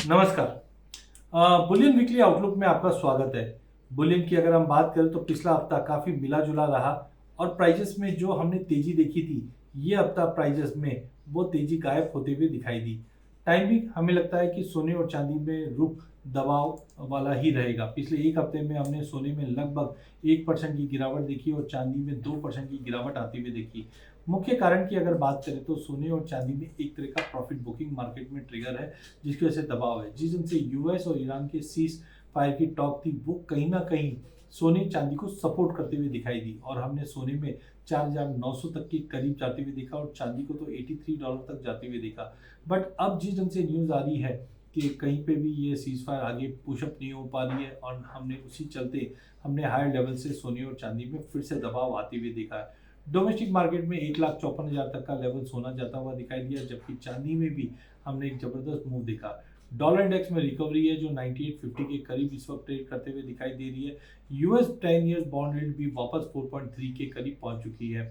नमस्कार। Boolean weekly outlook में आपका स्वागत है। बुलियन की अगर हम बात करें तो पिछला हफ्ता काफ़ी मिला जुला रहा और प्राइजेस में जो हमने तेजी देखी थी, ये हफ्ता प्राइजेस में वो तेजी गायब होते हुए दिखाई दी। टाइमिंग हमें लगता है कि सोने और चांदी में रुख दबाव वाला ही रहेगा। पिछले एक हफ्ते में हमने सोने में लगभग 1% की गिरावट देखी और चांदी में 2% की गिरावट आती हुई देखी। मुख्य कारण की अगर बात करें तो सोने और चांदी में एक तरह का प्रॉफिट बुकिंग मार्केट में ट्रिगर है, जिसकी वजह से दबाव है। जिस दिन से यूएस और ईरान के सीज फायर की टॉक थी, वो कहीं ना कहीं सोने चांदी को सपोर्ट करते हुए दिखाई दी और हमने सोने में 4,900 तक के करीब जाते हुए देखा और चांदी को तो $83 तक जाते हुए देखा। बट अब जिस ढंग से न्यूज़ आ रही है कि कहीं पे भी ये सीज फायर आगे पुशअप नहीं हो पा रही है और हमने उसी चलते हमने हायर लेवल से सोने और चांदी में फिर से दबाव आते हुए देखा है। डोमेस्टिक मार्केट में 1,54,000 तक का लेवल सोना जाता हुआ दिखाई दिया, जबकि चांदी में भी हमने एक जबरदस्त मूव देखा। डॉलर इंडेक्स में रिकवरी है जो 9850 के करीब इस वक्त ट्रेड करते हुए दिखाई दे रही है। यूएस 10 ईयर्स बॉन्ड यील्ड भी वापस 4.3 के करीब पहुंच चुकी है।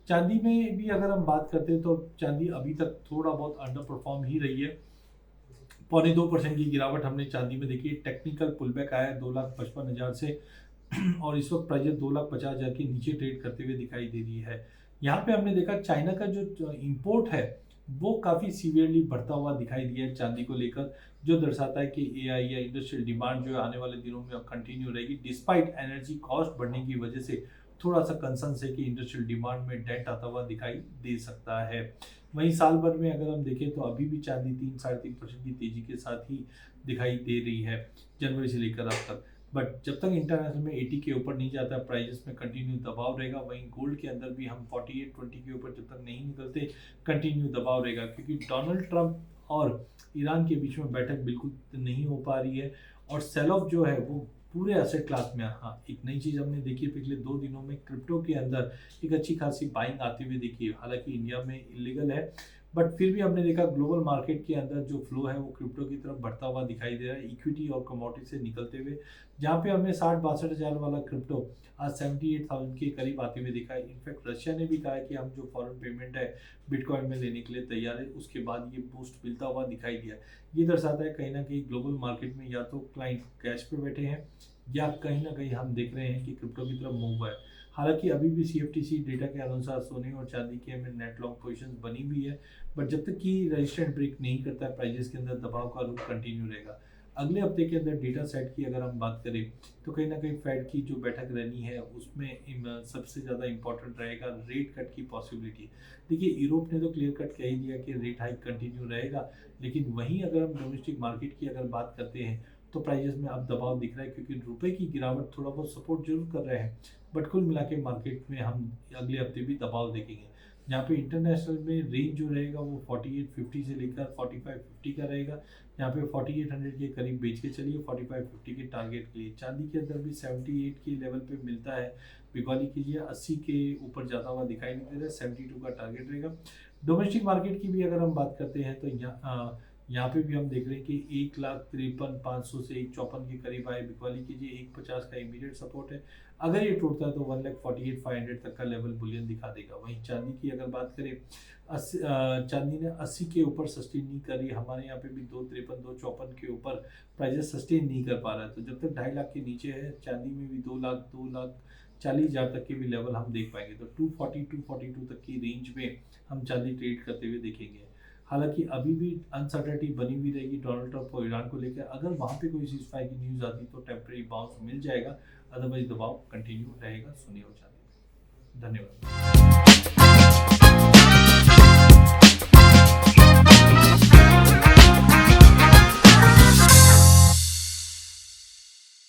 चांदी में भी अगर हम बात करते हैं तो चांदी अभी तक थोड़ा बहुत अंडर परफॉर्म ही रही है। 0.25% की गिरावट हमने चांदी में देखी। टेक्निकल पुलबैक आया है 2,55,000 से और इस वक्त प्राइस 2,50,000 के नीचे ट्रेड करते हुए दिखाई दे रही है। यहाँ पे हमने देखा चाइना का जो इंपोर्ट है वो काफ़ी सीवियरली बढ़ता हुआ दिखाई दिया है चांदी को लेकर, जो दर्शाता है कि एआई या इंडस्ट्रियल डिमांड जो है आने वाले दिनों में कंटिन्यू रहेगी, डिस्पाइट एनर्जी कॉस्ट बढ़ने की वजह से थोड़ा सा कंसर्न है कि इंडस्ट्रियल डिमांड में डेंट आता हुआ दिखाई दे सकता है। वहीं साल भर में अगर हम देखें तो अभी भी चांदी 3-3.5% की तेजी के साथ ही दिखाई दे रही है जनवरी से लेकर अब तक। बट जब तक इंटरनेशनल में 80 के ऊपर नहीं जाता, प्राइजेस में कंटिन्यू दबाव रहेगा। वहीं गोल्ड के अंदर भी हम 48-20 के ऊपर जब तक नहीं निकलते, कंटिन्यू दबाव रहेगा, क्योंकि डोनाल्ड ट्रंप और ईरान के बीच में बैठक बिल्कुल नहीं हो पा रही है और सेल ऑफ जो है वो पूरे एसेट क्लास में। हाँ, एक नई चीज़ हमने देखी है पिछले 2 दिनों में, क्रिप्टो के अंदर एक अच्छी खासी बाइंग आती हुई देखी है। हालांकि इंडिया में इलीगल है, बट फिर भी हमने देखा ग्लोबल मार्केट के अंदर जो फ्लो है वो क्रिप्टो की तरफ बढ़ता हुआ दिखाई दे रहा है, इक्विटी और कमोडिटी से निकलते हुए। जहाँ पे हमने 60-62 हज़ार वाला क्रिप्टो आज 78,000 के करीब आते हुए दिखा है। इनफैक्ट रशिया ने भी कहा है कि हम जो फॉरेन पेमेंट है बिटकॉइन में लेने के लिए तैयार है। उसके बाद ये बूस्ट मिलता हुआ दिखाई दिया। ये दर्शाता है कहीं ना कहीं ग्लोबल मार्केट में या तो क्लाइंट कैश पे बैठे हैं या कहीं ना कहीं हम देख रहे हैं कि क्रिप्टो की तरफ मूव है। हालांकि अभी भी सीएफटीसी डेटा के अनुसार सोने और चांदी के में नेट लॉन्ग पोजीशन बनी हुई है, बट जब तक कि रेजिस्टेंस ब्रेक नहीं करता है प्राइजेस के अंदर दबाव का रुख कंटिन्यू रहेगा। अगले हफ्ते के अंदर डेटा सेट की अगर हम बात करें तो कहीं ना कहीं फेड की जो बैठक रहनी है उसमें सबसे ज़्यादा इंपॉर्टेंट रहेगा रेट कट की पॉसिबिलिटी। देखिए, यूरोप ने तो क्लियर कट कह ही दिया कि रेट हाइक कंटिन्यू रहेगा, लेकिन वहीं अगर हम डोमेस्टिक मार्केट की अगर बात करते हैं तो प्राइजेस में अब दबाव दिख रहा है, क्योंकि रुपए की गिरावट थोड़ा बहुत सपोर्ट जरूर कर रहे हैं, बट कुल मिला के मार्केट में हम अगले हफ्ते भी दबाव देखेंगे। जहाँ पे इंटरनेशनल में रेंज जो रहेगा वो 4850 से लेकर 4550 का रहेगा। यहाँ पे 4800 के करीब बेच के चलिए 4550 के टारगेट के लिए। चांदी के अंदर भी 78 के लेवल पे मिलता है, बिकॉली कीजिए 80 के ऊपर जाता हुआ दिखाई नहीं दे रहा है, 72 का टारगेट रहेगा। डोमेस्टिक मार्केट की भी अगर हम बात करते हैं तो यहाँ पे भी हम देख रहे हैं कि 1,53,500 से 1,54 के करीब आए, बिकॉली कीजिए 1,50 का इमीडिएट सपोर्ट है। अगर ये टूटता है तो 1,48,500 तक का लेवल बुलियन दिखा देगा। वहीं चांदी की अगर बात करें, चांदी ने 80 के ऊपर सस्टेन नहीं करी। हमारे यहाँ पे भी 2,53 2,54 के ऊपर प्राइजेस सस्टेन नहीं कर पा रहा है, तो जब तक 2.5 लाख के नीचे है चांदी में भी 2,40,000 तक के भी लेवल हम देख पाएंगे। तो 242 तक की रेंज में हम चांदी ट्रेड करते हुए देखेंगे। हालांकि अभी भी अनसर्टेनिटी बनी हुई रहेगी डोनाल्ड ट्रंप और ईरान को लेकर। अगर वहाँ पे कोई सीज फायर की न्यूज़ आती तो टेम्परेरी बाउंस मिल जाएगा, अदरवाइज दबाव कंटिन्यू रहेगा सोने और चांदी में। धन्यवाद।